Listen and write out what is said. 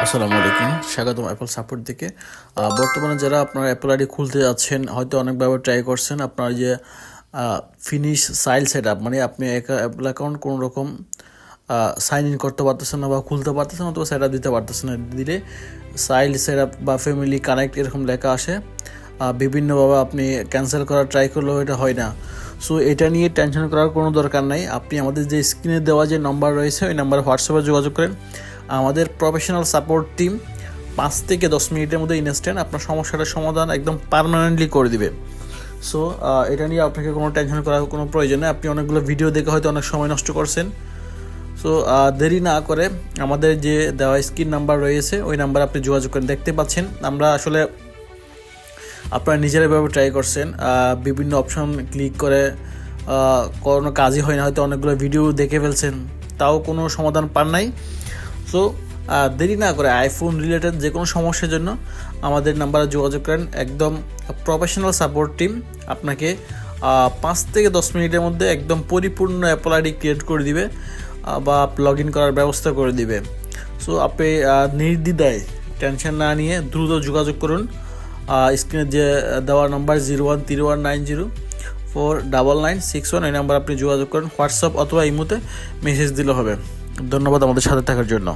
আসসালামু আলাইকুম, স্বাগতম অ্যাপল সাপোর্ট থেকে। বর্তমানে যারা আপনারা অ্যাপল আইডি খুলতে যাচ্ছেন, হয়তো অনেকভাবে ট্রাই করছেন। আপনার যে ফিনিশ সাইল সেট আপ, মানে আপনি অ্যাপল অ্যাকাউন্ট কোনো রকম সাইন ইন করতে পারতেছেন না বা খুলতে পারতেছেন, অথবা সেট আপ দিতে পারতেছেন না। দিলে সাইল সেট আপ বা ফ্যামিলি কানেক্ট এরকম লেখা আসে। বিভিন্নভাবে আপনি ক্যান্সেল করার ট্রাই করলেও এটা হয় না। সো এটা নিয়ে টেনশন করার কোনো দরকার নাই। আপনি আমাদের যে স্ক্রিনে দেওয়া যে নাম্বার রয়েছে, ওই নাম্বারে হোয়াটসঅ্যাপে যোগাযোগ করেন। আমাদের প্রফেশনাল সাপোর্ট টিম 5 থেকে 10 মিনিটের মধ্যে ইনস্ট্যান্ট আপনার সমস্যাটার সমাধান একদম পার্মানেন্টলি করে দিবে। সো এটা নিয়ে আপনাকে কোনো টেনশন করার কোনো প্রয়োজন নেই। আপনি অনেকগুলো ভিডিও দেখে হয়তো অনেক সময় নষ্ট করছেন। সো দেরি না করে আমাদের যে দেওয়া স্ক্রিন নাম্বার রয়েছে, ওই নাম্বারে আপনি যোগাযোগ করেন। দেখতে পাচ্ছেন আমরা আসলে আপনারা নিজেরা এভাবে ট্রাই করছেন, বিভিন্ন অপশন ক্লিক করে কোনো কাজই হয় না। হয়তো অনেকগুলো ভিডিও দেখে ফেলছেন, তাও কোনো সমাধান পান নাই। সো দেরি না করে আইফোন রিলেটেড যে কোনো সমস্যার জন্য আমাদের নাম্বারে যোগাযোগ করেন। একদম প্রফেশনাল সাপোর্ট টিম আপনাকে 5 থেকে 10 মিনিটের মধ্যে একদম পরিপূর্ণ অ্যাপল আইডি ক্রিয়েট করে দিবে বা লগ ইন করার ব্যবস্থা করে দিবে। সো আপনি নির্দ্বিধায় টেনশন না নিয়ে দ্রুত যোগাযোগ করুন। স্ক্রিনে যে দেওয়া নাম্বার 0131049961, এই নাম্বার আপনি যোগাযোগ করুন। হোয়াটসঅ্যাপ অথবা ইমোতে মেসেজ দিলে হবে। ধন্যবাদ আমাদের সাথে থাকার জন্য।